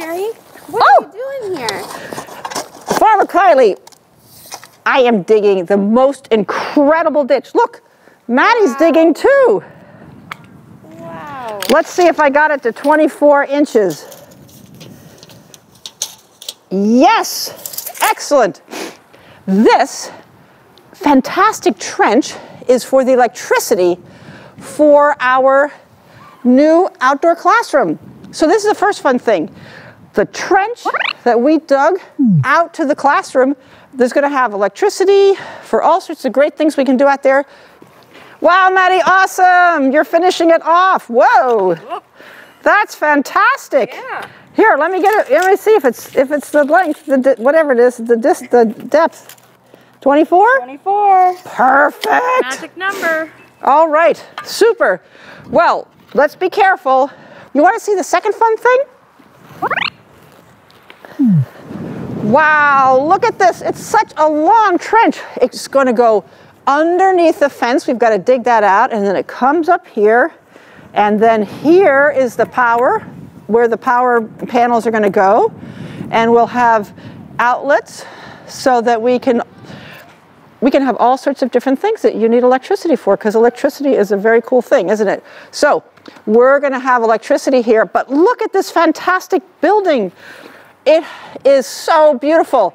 Mary. What are you doing here? Farmer Kylie, I am digging the most incredible ditch. Look, Maddie's digging too. Wow. Let's see if I got it to 24 inches. Yes, excellent. This fantastic trench is for the electricity for our new outdoor classroom. So this is the first fun thing. The trench that we dug out to the classroom, there's going to have electricity for all sorts of great things we can do out there. Wow, Maddie, awesome! You're finishing it off. Whoa, that's fantastic. Yeah. Here, let me get it. Let me see if it's the length, whatever it is, the depth. 24? 24. Perfect. Magic number. All right, super. Well, let's be careful. You want to see the second fun thing? Wow, look at this. It's such a long trench. It's going to go underneath the fence. We've got to dig that out, and then it comes up here, and then here is the power, where the power panels are going to go, and we'll have outlets so that we can have all sorts of different things that you need electricity for, because electricity is a very cool thing, isn't it? So we're going to have electricity here, but look at this fantastic building. It is so beautiful.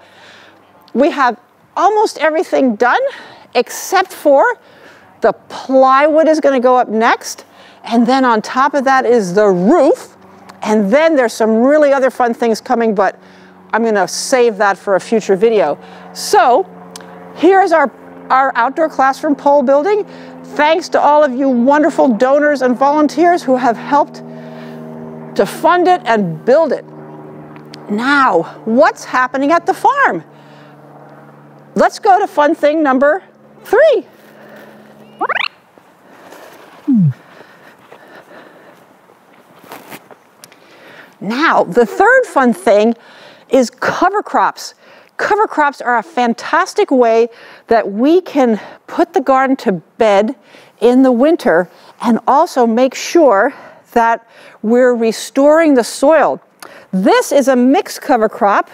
We have almost everything done except for the plywood is going to go up next, and then on top of that is the roof, and then there's some really other fun things coming, but I'm going to save that for a future video. So here's our outdoor classroom pole building. Thanks to all of you wonderful donors and volunteers who have helped to fund it and build it. Now, what's happening at the farm? Let's go to fun thing number 3. Now, the third fun thing is cover crops. Cover crops are a fantastic way that we can put the garden to bed in the winter and also make sure that we're restoring the soil. This is a mixed cover crop.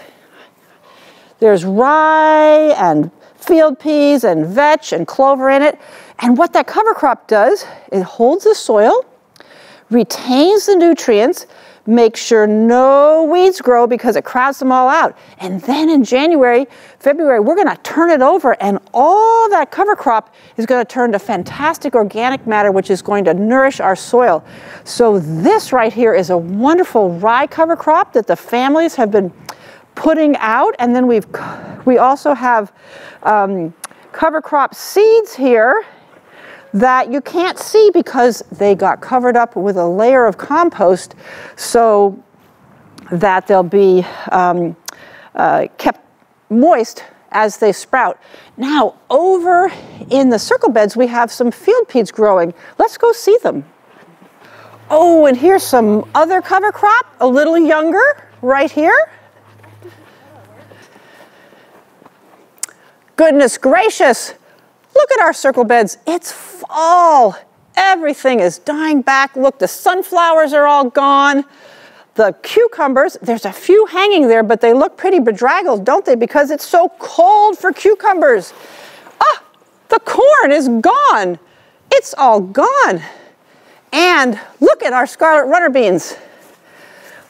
There's rye and field peas and vetch and clover in it. And what that cover crop does, it holds the soil, retains the nutrients, make sure no weeds grow because it crowds them all out. And then in January, February, we're going to turn it over, and all that cover crop is going to turn to fantastic organic matter, which is going to nourish our soil. So this right here is a wonderful rye cover crop that the families have been putting out. And then we also have cover crop seeds here that you can't see because they got covered up with a layer of compost so that they'll be kept moist as they sprout. Now, over in the circle beds, we have some field peas growing. Let's go see them. Oh, and here's some other cover crop, a little younger, right here. Goodness gracious. Look at our circle beds. It's fall. Everything is dying back. Look, the sunflowers are all gone. The cucumbers, there's a few hanging there, but they look pretty bedraggled, don't they? Because it's so cold for cucumbers. Ah, the corn is gone. It's all gone. And look at our scarlet runner beans.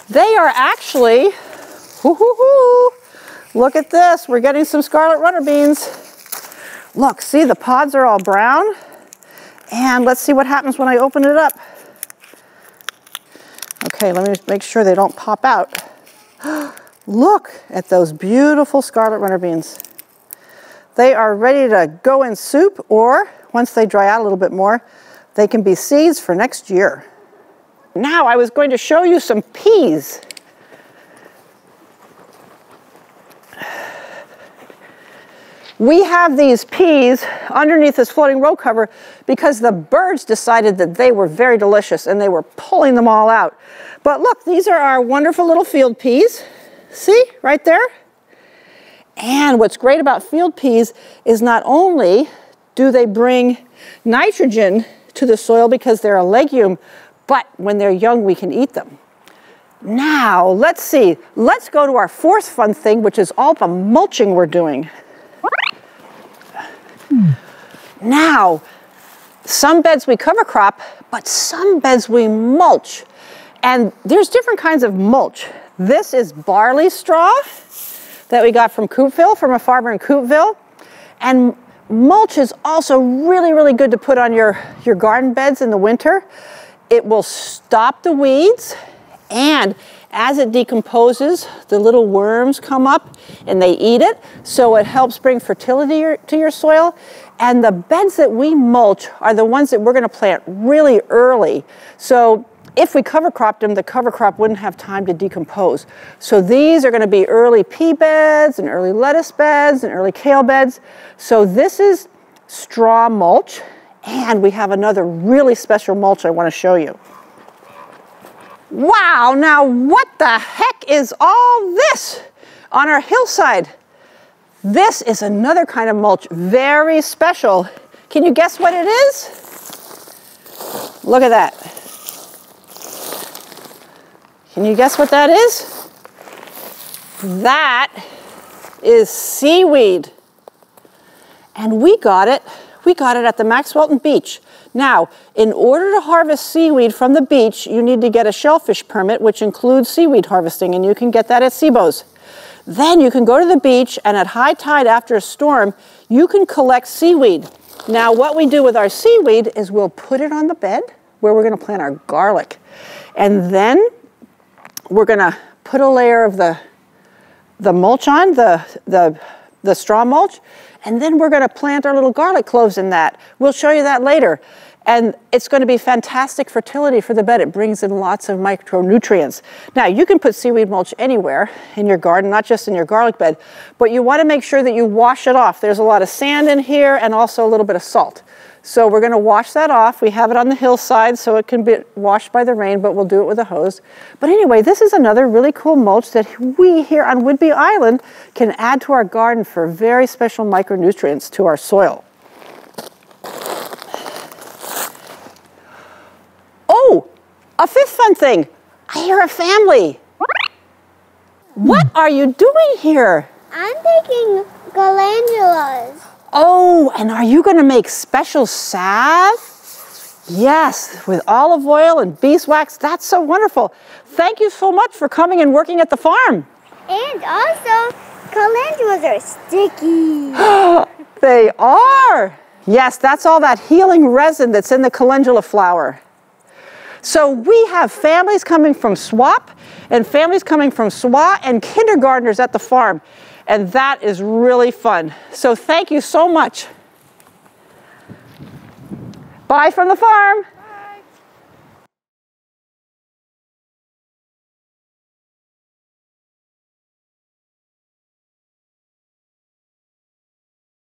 They are actually, look at this. We're getting some scarlet runner beans. Look, see, the pods are all brown. And let's see what happens when I open it up. Okay, let me just make sure they don't pop out. Look at those beautiful scarlet runner beans. They are ready to go in soup, or once they dry out a little bit more, they can be seeds for next year. Now I was going to show you some peas. We have these peas underneath this floating row cover because the birds decided that they were very delicious and they were pulling them all out. But look, these are our wonderful little field peas. See, right there? And what's great about field peas is not only do they bring nitrogen to the soil because they're a legume, but when they're young, we can eat them. Now, let's see. Let's go to our fourth fun thing, which is all the mulching we're doing. Now, some beds we cover crop, but some beds we mulch. And there's different kinds of mulch. This is barley straw that we got from Coopville, from a farmer in Coopville. And mulch is also really, really good to put on your garden beds in the winter. It will stop the weeds, and as it decomposes, the little worms come up and they eat it, so it helps bring fertility to your soil. And the beds that we mulch are the ones that we're going to plant really early. So if we cover cropped them, the cover crop wouldn't have time to decompose. So these are going to be early pea beds and early lettuce beds and early kale beds. So this is straw mulch, and we have another really special mulch I want to show you. Wow, now what the heck is all this on our hillside? This is another kind of mulch, very special. Can you guess what it is? Look at that. Can you guess what that is? That is seaweed. And we got it at the Maxwelton Beach. Now, in order to harvest seaweed from the beach, you need to get a shellfish permit, which includes seaweed harvesting, and you can get that at SeaBo's. Then you can go to the beach, and at high tide after a storm, you can collect seaweed. Now, what we do with our seaweed is we'll put it on the bed where we're going to plant our garlic. And then we're going to put a layer of the mulch on, the straw mulch, and then we're going to plant our little garlic cloves in that. We'll show you that later. And it's going to be fantastic fertility for the bed. It brings in lots of micronutrients. Now, you can put seaweed mulch anywhere in your garden, not just in your garlic bed, but you want to make sure that you wash it off. There's a lot of sand in here and also a little bit of salt. So we're going to wash that off. We have it on the hillside so it can be washed by the rain, but we'll do it with a hose. But anyway, this is another really cool mulch that we here on Whidbey Island can add to our garden for very special micronutrients to our soil. Oh, a fifth fun thing. I hear a family. What are you doing here? I'm taking calendulas. Oh, and are you going to make special salve? Yes, with olive oil and beeswax. That's so wonderful. Thank you so much for coming and working at the farm. And also, calendulas are sticky. They are. Yes, that's all that healing resin that's in the calendula flower. So we have families coming from SWAP and families coming from SWA and kindergartners at the farm. And that is really fun. So thank you so much. Bye from the farm.